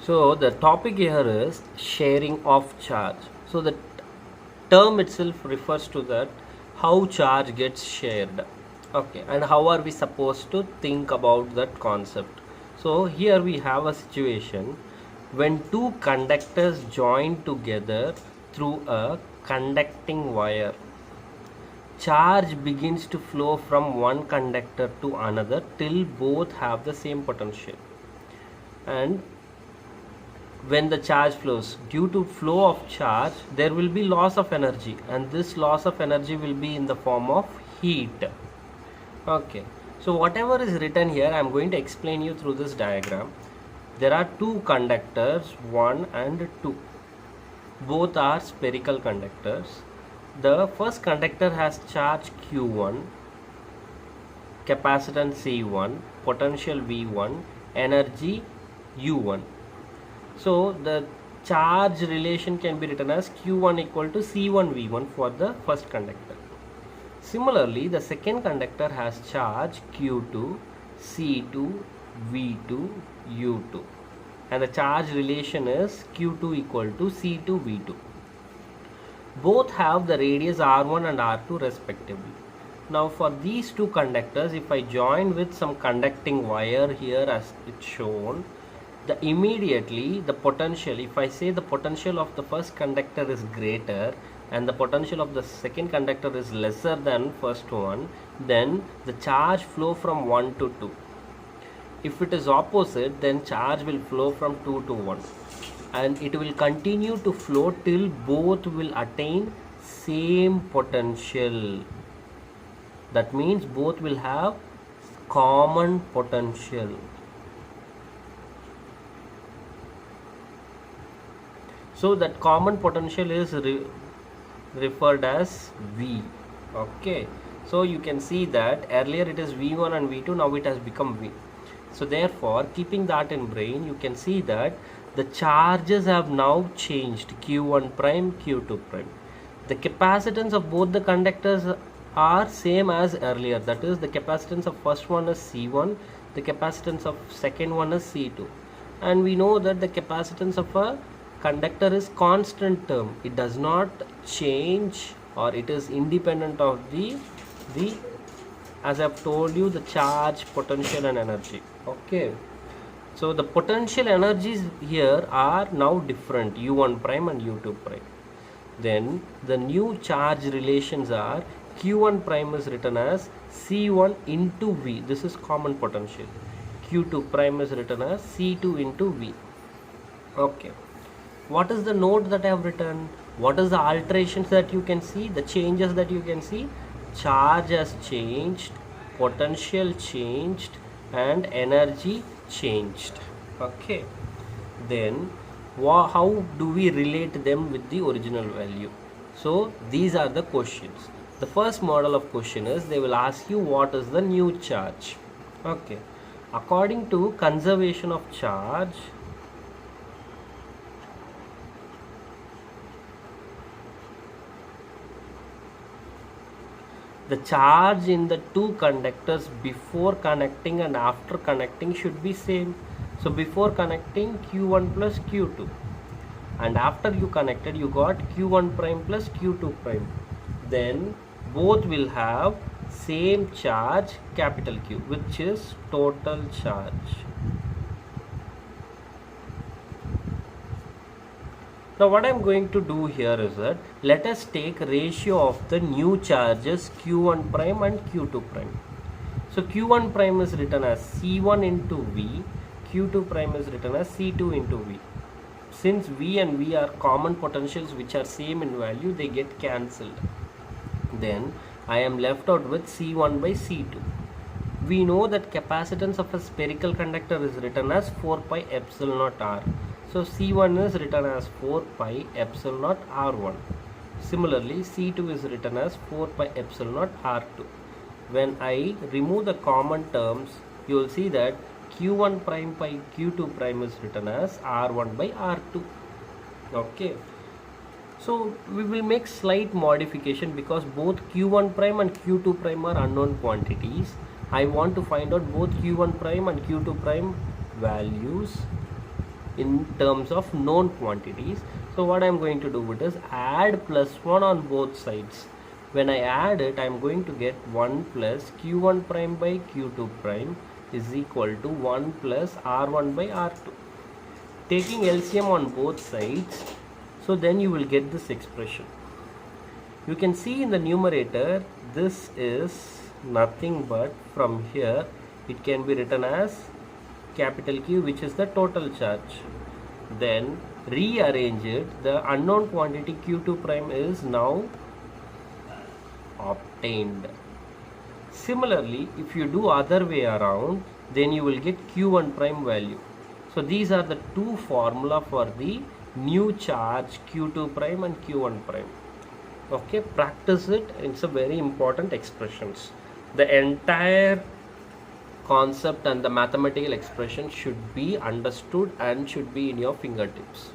So the topic here is sharing of charge. So the term itself refers to that how charge gets shared. Okay, and how are we supposed to think about that concept? So here we have a situation when two conductors join together through a conducting wire. Charge begins to flow from one conductor to another till both have the same potential. And when the charge flows, due to flow of charge there will be loss of energy, and this loss of energy will be in the form of heat. Okay, so whatever is written here I am going to explain you through this diagram. There are two conductors, 1 and 2. Both are spherical conductors. The first conductor has charge q1, capacitance C1, potential V1, energy U1. So the charge relation can be written as q1 equal to C1 V1 for the first conductor. Similarly, the second conductor has charge q2, C2, V2, U2, and the charge relation is q2 equal to C2 V2. Both have the radius R1 and R2 respectively. Now for these two conductors, if I join with some conducting wire here as it's shown, immediately the potential, if I say the potential of the first conductor is greater and the potential of the second conductor is lesser than first one, then the charge flow from 1 to 2. If it is opposite, then charge will flow from 2 to 1, and it will continue to flow till both will attain same potential. That means both will have common potential. So that common potential is referred as V. Okay, so you can see that earlier it is V1 and V2, now it has become V. So therefore, keeping that in brain, you can see that the charges have now changed, q1 prime, q2 prime. The capacitance of both the conductors are same as earlier, that is the capacitance of first one is C1, the capacitance of second one is C2, and we know that the capacitance of a conductor is constant term, it does not change, or it is independent of the as I've told you, the charge, potential and energy. Okay, so the potential energies here are now different, u1 prime and u2 prime. Then the new charge relations are q1 prime is written as C1 into V, this is common potential. Q2 prime is written as C2 into V. Okay, what is the node that I have written? What is the alterations that you can see, the changes that you can see? Charge has changed, potential changed, and energy changed. Okay, then how do we relate them with the original value? So these are the questions. The first model of question is they will ask you what is the new charge. Okay, according to conservation of charge, the charge in the two conductors before connecting and after connecting should be same. So before connecting, q1 plus q2, and after you connected you got q1 prime plus q2 prime, then both will have same charge, capital Q, which is total charge. Now what I am going to do here is that let us take ratio of the new charges q1 prime and q2 prime. So q1 prime is written as C1 into V, q2 prime is written as C2 into V. Since V and V are common potentials which are same in value, they get cancelled. Then I am left out with C1 by C2. We know that capacitance of a spherical conductor is written as 4 pi epsilon naught R. So C1 is written as 4 pi epsilon naught R1. Similarly, C2 is written as 4 pi epsilon naught R2. When I remove the common terms, you will see that q1 prime by q2 prime is written as R1 by R2. Okay, so we will make slight modification because both q1 prime and q2 prime are unknown quantities. I want to find out both q1 prime and q2 prime values in terms of known quantities. So what I'm going to do it is add +1 on both sides. When I add it, I'm going to get 1 plus q1 prime by q2 prime is equal to 1 plus r1 by r2. Taking LCM on both sides, so then you will get this expression. You can see in the numerator, this is nothing but from here it can be written as capital Q, which is the total charge. Then rearrange it, the unknown quantity q2 prime is now obtained. Similarly, if you do other way around, then you will get q1 prime value. So these are the two formula for the new charge q2 prime and q1 prime. Okay, practice it. It's a very important expressions. The entire concept and the mathematical expression should be understood and should be in your fingertips.